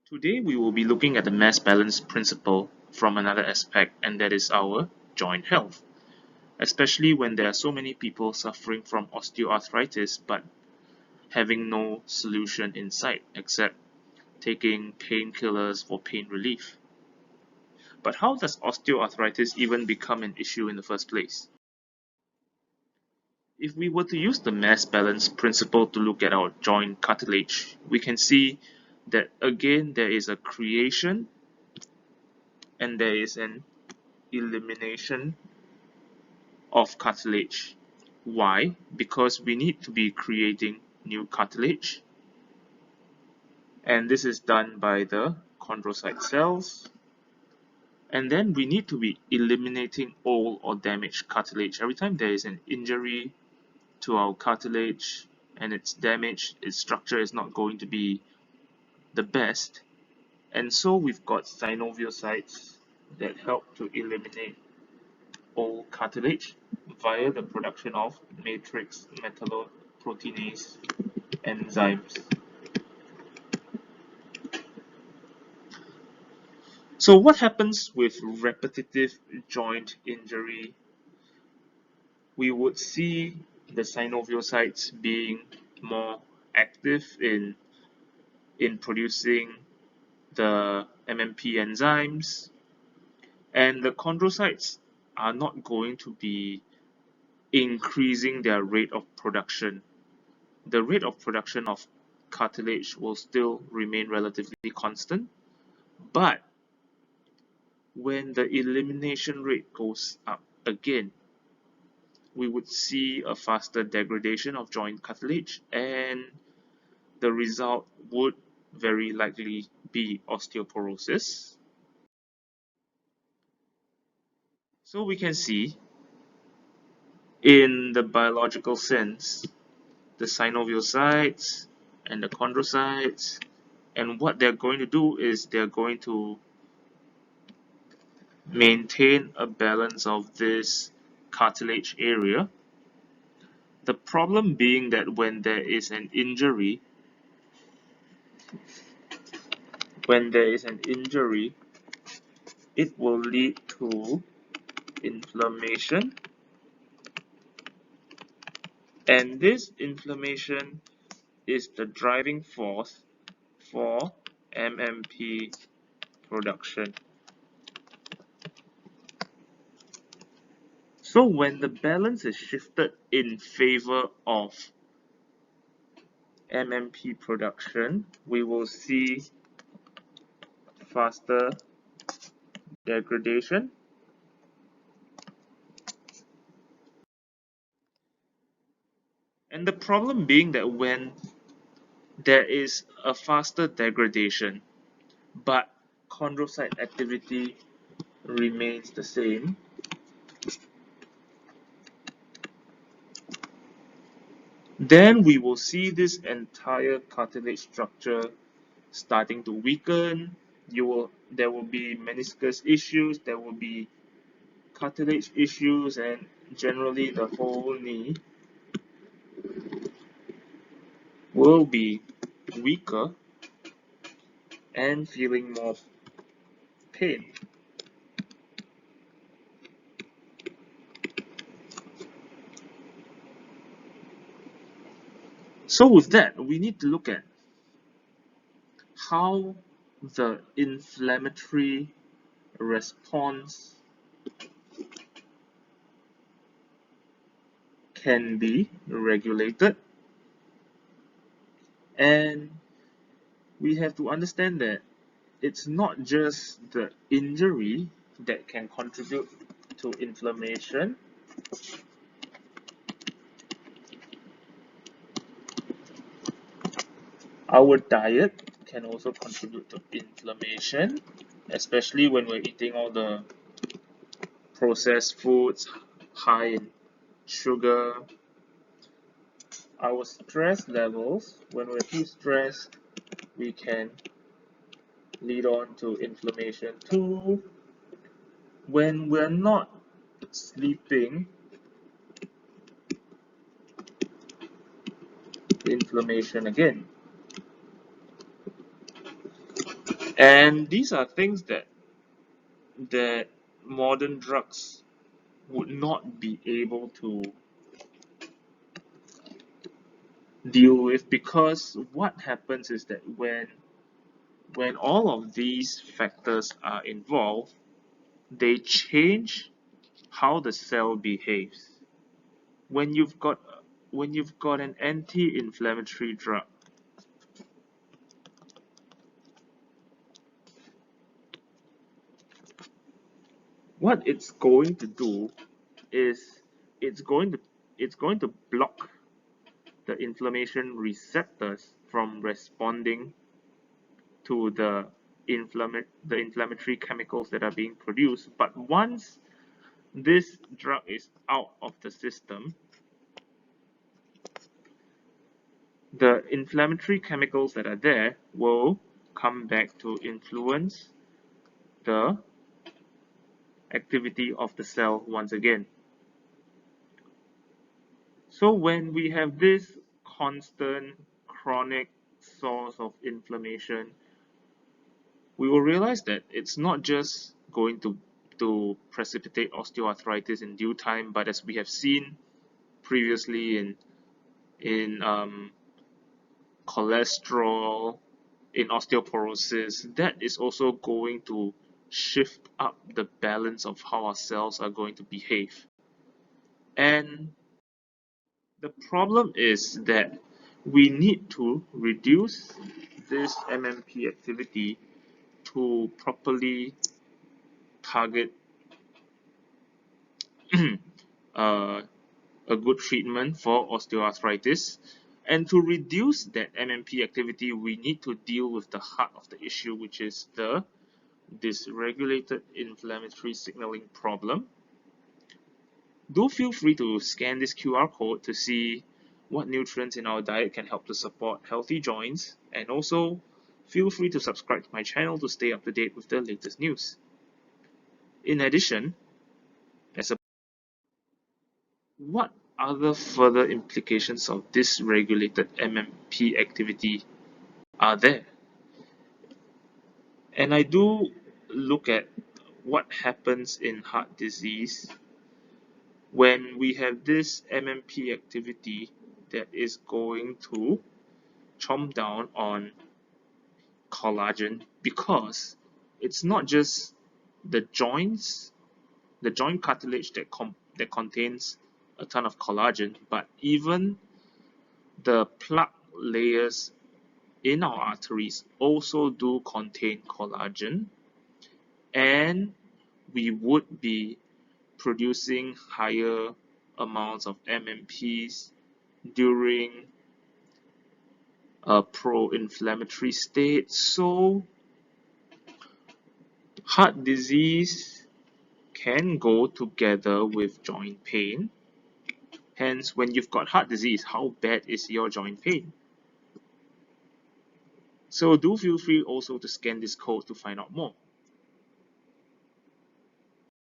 Today we will be looking at the mass balance principle from another aspect, and that is our joint health, especially when there are so many people suffering from osteoarthritis but having no solution in sight except taking painkillers for pain relief. But how does osteoarthritis even become an issue in the first place? If we were to use the mass balance principle to look at our joint cartilage, we can see that again there is a creation and there is an elimination of cartilage. Why? Because we need to be creating new cartilage, and this is done by the chondrocyte cells. And then we need to be eliminating old or damaged cartilage. Every time there is an injury to our cartilage and it's damaged, its structure is not going to be the best. And so we've got synoviocytes that help to eliminate old cartilage via the production of matrix metalloproteinase enzymes. So what happens with repetitive joint injury? We would see the synoviocytes being more active in producing the MMP enzymes, and the chondrocytes are not going to be increasing their rate of production. The rate of production of cartilage will still remain relatively constant, but when the elimination rate goes up again, we would see a faster degradation of joint cartilage, and the result would very likely be osteoporosis. So we can see in the biological sense the synoviocytes and the chondrocytes, and what they're going to do is they're going to maintain a balance of this cartilage area. The problem being that when there is an injury, it will lead to inflammation, and this inflammation is the driving force for MMP production. So when the balance is shifted in favor of MMP production, we will see faster degradation, and the problem being that when there is a faster degradation but chondrocyte activity remains the same, then we will see this entire cartilage structure starting to weaken. There will be meniscus issues, there will be cartilage issues, and generally the whole knee will be weaker and feeling more pain. So with that, we need to look at how the inflammatory response can be regulated, and we have to understand that it's not just the injury that can contribute to inflammation. Our diet can also contribute to inflammation, especially when we're eating all the processed foods high in sugar. Our stress levels, when we're too stressed, we can lead on to inflammation too. When we're not sleeping, inflammation again. And these are things that modern drugs would not be able to deal with, because what happens is that when all of these factors are involved, they change how the cell behaves. When you've got an anti-inflammatory drug, what it's going to do is it's going to block the inflammation receptors from responding to the inflammatory chemicals that are being produced. But once this drug is out of the system, the inflammatory chemicals that are there will come back to influence the activity of the cell once again. So when we have this constant chronic source of inflammation, we will realize that it's not just going to precipitate osteoarthritis in due time, but as we have seen previously in cholesterol, in osteoporosis, that is also going to shift up the balance of how our cells are going to behave. And the problem is that we need to reduce this MMP activity to properly target uh, a good treatment for osteoarthritis. And to reduce that MMP activity, we need to deal with the heart of the issue, which is the dysregulated inflammatory signaling problem. Do feel free to scan this QR code to see what nutrients in our diet can help to support healthy joints, and also feel free to subscribe to my channel to stay up to date with the latest news. In addition, as a what other further implications of dysregulated MMP activity are there? And I do look at what happens in heart disease when we have this MMP activity that is going to chomp down on collagen, because it's not just the joints, the joint cartilage that contains a ton of collagen, but even the plaque layers in our arteries also do contain collagen, and we would be producing higher amounts of MMPs during a pro-inflammatory state. So heart disease can go together with joint pain. Hence, when you've got heart disease, how bad is your joint pain? So do feel free also to scan this code to find out more.